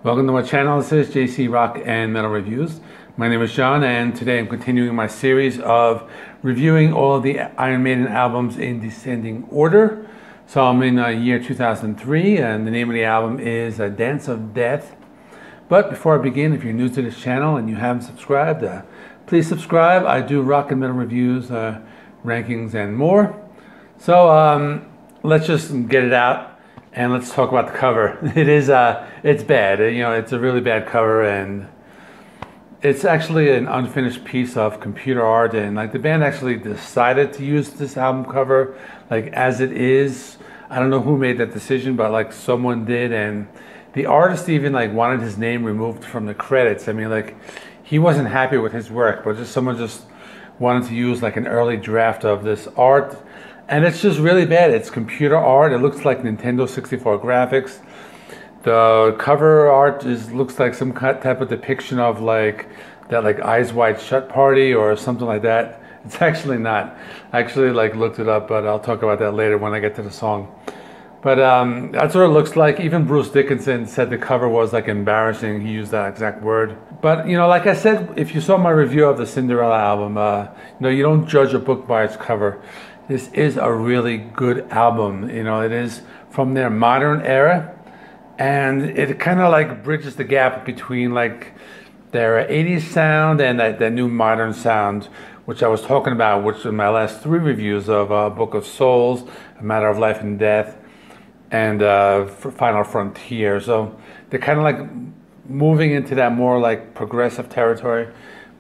Welcome to my channel. This is JC Rock and Metal Reviews. My name is John, and today I'm continuing my series of reviewing all of the Iron Maiden albums in descending order. So I'm in year 2003, and the name of the album is Dance of Death. But before I begin, if you're new to this channel and you haven't subscribed, please subscribe. I do rock and metal reviews, rankings, and more. So let's just get it out. And let's talk about the cover. It's bad. You know, it's a really bad cover, and it's actually an unfinished piece of computer art. And like the band actually decided to use this album cover, like as it is. I don't know who made that decision, but like someone did, and the artist even like wanted his name removed from the credits. I mean, like he wasn't happy with his work, but someone just wanted to use like an early draft of this art. And it's just really bad. It's computer art. It looks like Nintendo 64 graphics. The cover art looks like some type of depiction of like that like Eyes Wide Shut party or something like that. It's actually not. I actually like looked it up, but I'll talk about that later when I get to the song. But that's what it looks like. Even Bruce Dickinson said the cover was like embarrassing. He used that exact word. But you know, like I said, if you saw my review of the Cinderella album, you know, you don't judge a book by its cover. This is a really good album. You know, it is from their modern era, and it kind of like bridges the gap between like their 80s sound and that new modern sound, which I was talking about, which in my last 3 reviews of Book of Souls, A Matter of Life and Death, and Final Frontier. So they're kind of like moving into that more like progressive territory,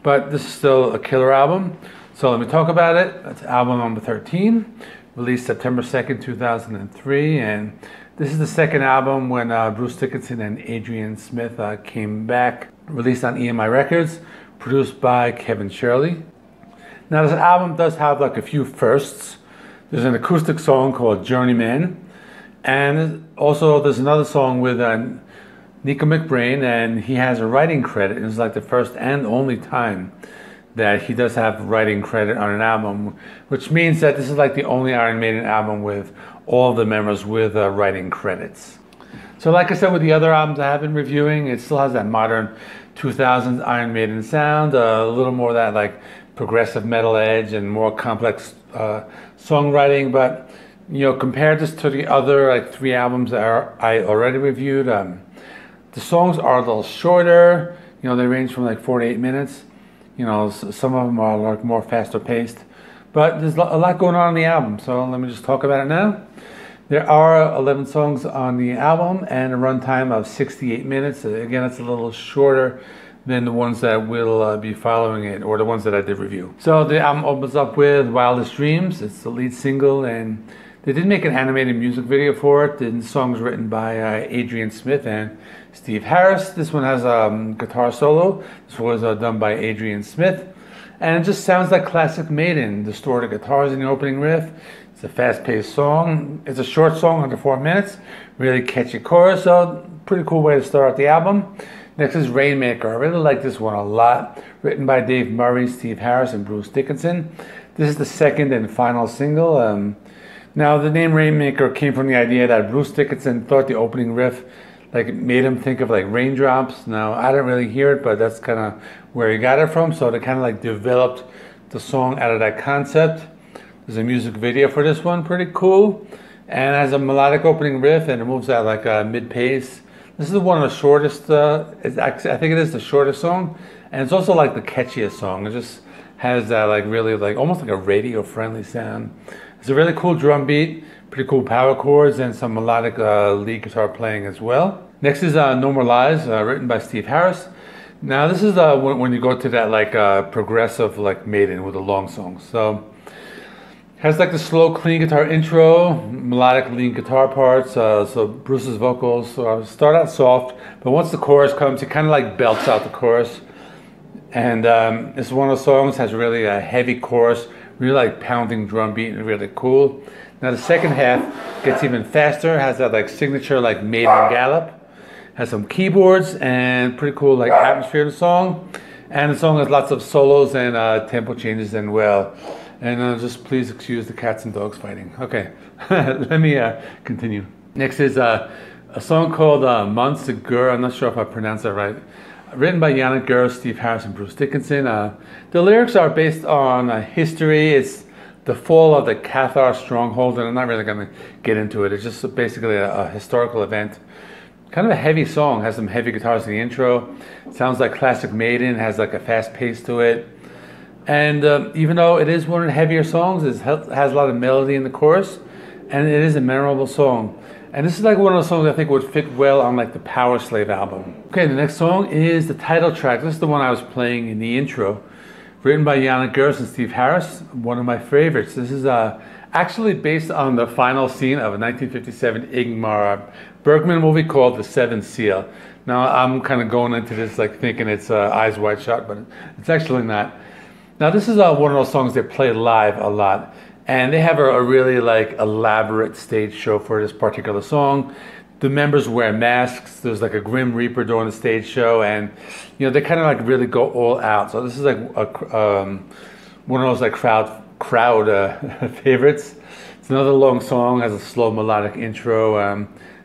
but this is still a killer album. So let me talk about it. That's album number 13, released September 2nd, 2003. And this is the second album when Bruce Dickinson and Adrian Smith came back, released on EMI Records, produced by Kevin Shirley. Now this album does have like a few firsts. There's an acoustic song called Journeyman. And also there's another song with Nicko McBrain, and he has a writing credit. It's like the first and only time that he does have writing credit on an album, which means that this is like the only Iron Maiden album with all the members with writing credits. So like I said, with the other albums I have been reviewing, it still has that modern 2000s Iron Maiden sound, a little more of that like progressive metal edge and more complex songwriting. But you know, compared this to the other like 3 albums that I already reviewed, the songs are a little shorter. You know, they range from like 4 to 8 minutes. You know, some of them are like more faster paced, but there's a lot going on in the album. So let me just talk about it now. There are 11 songs on the album and a runtime of 68 minutes. Again, it's a little shorter than the ones that will be following it, or the ones that I did review. So the album opens up with Wildest Dreams. It's the lead single, and they did make an animated music video for it. The song's written by Adrian Smith and Steve Harris. This one has a guitar solo. This was done by Adrian Smith. And it just sounds like classic Maiden. Distorted guitars in the opening riff. It's a fast-paced song. It's a short song, under 4 minutes. Really catchy chorus, so pretty cool way to start out the album. Next is Rainmaker. I really like this one a lot. Written by Dave Murray, Steve Harris, and Bruce Dickinson. This is the second and final single. Now, the name Rainmaker came from the idea that Bruce Dickinson thought the opening riff like made him think of like raindrops. Now, I didn't really hear it, but that's kind of where he got it from. So they kind of like developed the song out of that concept. There's a music video for this one, pretty cool. And it has a melodic opening riff, and it moves at like mid-pace. This is one of the shortest, I think it is the shortest song. And it's also like the catchiest song. It just has that like really like almost like a radio-friendly sound. It's a really cool drum beat, pretty cool power chords, and some melodic lead guitar playing as well. Next is No More Lies, written by Steve Harris. Now this is when you go to that like progressive like Maiden with the long songs. So it has like the slow, clean guitar intro, melodic lead guitar parts. So Bruce's vocals start out soft, but once the chorus comes, it kind of like belts out the chorus. And this is one of the songs has really a heavy chorus. Really like pounding drum beat, and really cool. Now the second half gets even faster, has that like signature like Maiden gallop, has some keyboards and pretty cool like atmosphere to the song. And the song has lots of solos and tempo changes and well. And just please excuse the cats and dogs fighting. Okay, let me continue. Next is a song called Monsegur. I'm not sure if I pronounced that right. Written by Nicko, Steve Harris, and Bruce Dickinson. The lyrics are based on history. It's the fall of the Cathar stronghold, and I'm not really going to get into it. It's just basically a historical event. Kind of a heavy song. Has some heavy guitars in the intro. Sounds like classic Maiden. Has like a fast pace to it. And even though it is one of the heavier songs, it has a lot of melody in the chorus, and it is a memorable song. And this is like one of those songs I think would fit well on like the Power Slave album. Okay, the next song is the title track. This is the one I was playing in the intro. Written by Nicko and Steve Harris, one of my favorites. This is actually based on the final scene of a 1957 Ingmar Bergman movie called The Seventh Seal. Now I'm kind of going into this like thinking it's Eyes Wide Shut, but it's actually not. Now this is one of those songs they play live a lot. And they have a really like elaborate stage show for this particular song. The members wear masks. There's like a Grim Reaper during the stage show, and you know they kind of like really go all out. So this is like one of those like crowd favorites. It's another long song. Has a slow melodic intro.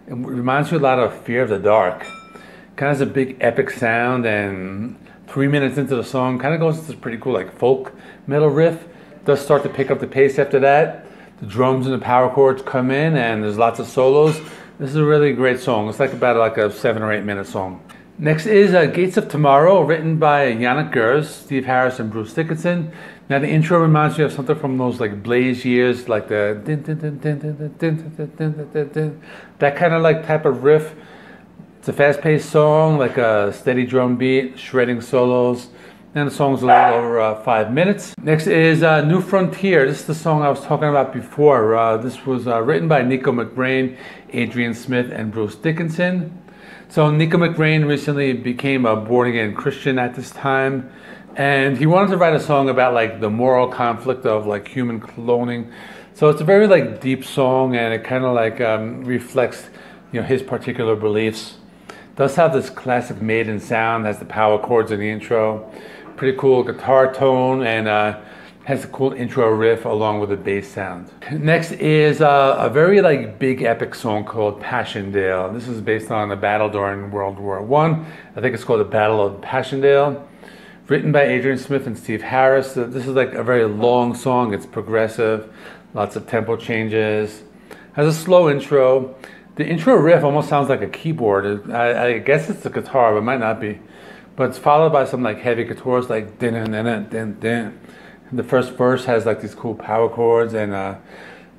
It reminds you a lot of Fear of the Dark. Kind of has a big epic sound, and 3 minutes into the song, kind of goes into this pretty cool like folk metal riff. Does start to pick up the pace after that. The drums and the power chords come in, and there's lots of solos. This is a really great song. It's like about like a 7 or 8 minute song. Next is Gates of Tomorrow, written by Nicko, Steve Harris, and Bruce Dickinson. Now the intro reminds me of something from those like Blaze years, like the that kind of like type of riff. It's a fast-paced song, like a steady drum beat, shredding solos. And the song's a little over 5 minutes. Next is New Frontier. This is the song I was talking about before. This was written by Nicko McBrain, Adrian Smith, and Bruce Dickinson. So Nicko McBrain recently became a born-again Christian at this time. And he wanted to write a song about like the moral conflict of like human cloning. So it's a very like deep song, and it kind of like reflects, you know, his particular beliefs. Does have this classic Maiden sound, has the power chords in the intro. Pretty cool guitar tone, and has a cool intro riff along with the bass sound. Next is a very like big epic song called Passchendaele. This is based on a battle during World War I. I think it's called the Battle of Passchendaele. Written by Adrian Smith and Steve Harris. This is like a very long song. It's progressive, lots of tempo changes. Has a slow intro. The intro riff almost sounds like a keyboard. I guess it's the guitar, but it might not be. But it's followed by some like heavy guitars, like din din din din din. The first verse has like these cool power chords, and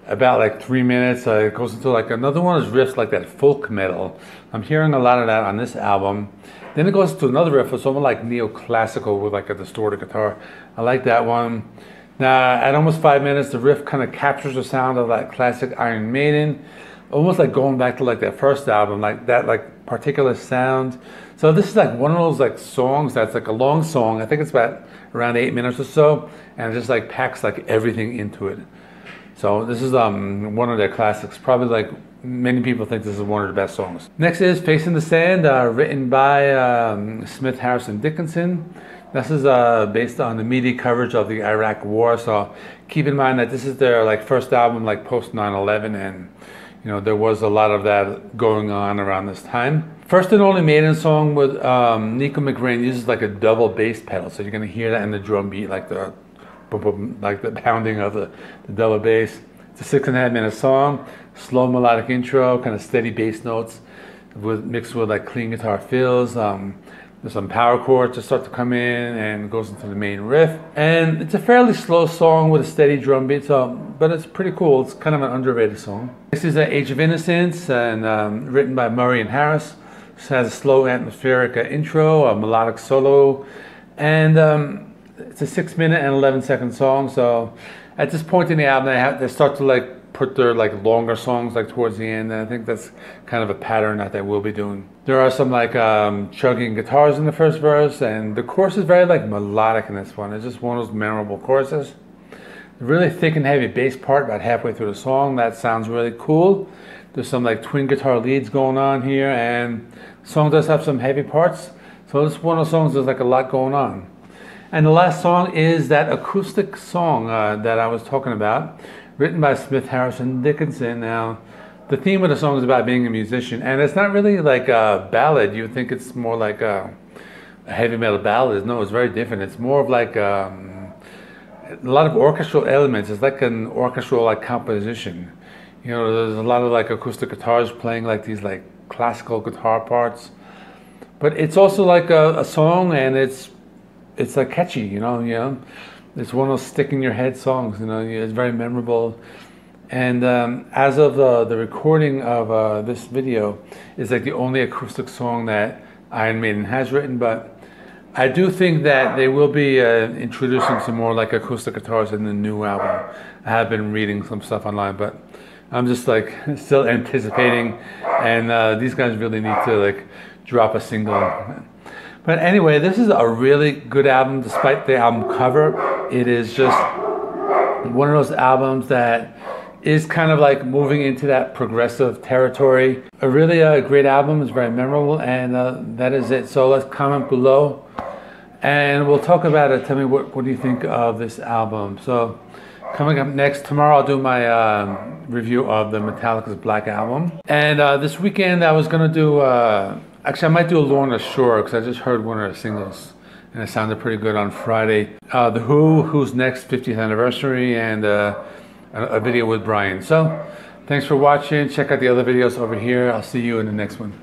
about like 3 minutes it goes into like another one of those riffs like that folk metal. I'm hearing a lot of that on this album. Then it goes to another riff of something like neoclassical with like a distorted guitar. I like that one. Now at almost 5 minutes, the riff kind of captures the sound of that classic Iron Maiden. Almost like going back to like that first album, like that like particular sound. So this is like one of those like songs that's like a long song. I think it's about around 8 minutes or so, and it just like packs like everything into it. So this is one of their classics. Probably like many people think this is one of the best songs. Next is Facing the Sand, written by Smith, Harris, and Dickinson. This is based on the media coverage of the Iraq War. So keep in mind that this is their like first album like post 9/11, and you know, there was a lot of that going on around this time. First and only Maiden song with Nicko McBrain uses like a double bass pedal, so you're gonna hear that in the drum beat, like the boom, boom, like the pounding of the double bass. It's a 6.5 minute song, slow melodic intro, kind of steady bass notes, mixed with like clean guitar fills. There's some power chords that start to come in, and goes into the main riff. And it's a fairly slow song with a steady drum beat, but it's pretty cool. It's kind of an underrated song. This is Age of Innocence, and written by Murray and Harris. This has a slow atmospheric intro, a melodic solo, and it's a 6 minute and 11-second song. So at this point in the album, they start to like put their like longer songs like towards the end, and I think that's kind of a pattern that they will be doing. There are some like chugging guitars in the first verse, and the chorus is very like melodic in this one. It's just one of those memorable choruses. A really thick and heavy bass part about halfway through the song. That sounds really cool. There's some like twin guitar leads going on here, and the song does have some heavy parts. So it's one of those songs there's like a lot going on. And the last song is that acoustic song that I was talking about, written by Smith, Harris, and Dickinson. Now, the theme of the song is about being a musician, and it's not really like a ballad. You would think it's more like a heavy metal ballad. No, it's very different. It's more of like a lot of orchestral elements. It's like an orchestral like composition. You know, there's a lot of like acoustic guitars playing like these like classical guitar parts, but it's also like a song, and it's like catchy. You know, it's one of those stick in your head songs. You know, it's very memorable. And as of the recording of this video, it's like the only acoustic song that Iron Maiden has written, but I do think that they will be introducing some more like acoustic guitars in the new album. I have been reading some stuff online, but I'm just like still anticipating, and these guys really need to like drop a single. But anyway, this is a really good album despite the album cover. It is just one of those albums that is kind of like moving into that progressive territory. A really great album. It's very memorable, and that is it. So let's comment below and we'll talk about it. Tell me what do you think of this album. So coming up next, tomorrow I'll do my review of the Metallica's Black Album. And this weekend I was gonna do, actually I might do a Lorna Shore, because I just heard one of her singles and it sounded pretty good on Friday. The Who's Next 50th anniversary, and a video with Brian. So thanks for watching. Check out the other videos over here. I'll see you in the next one.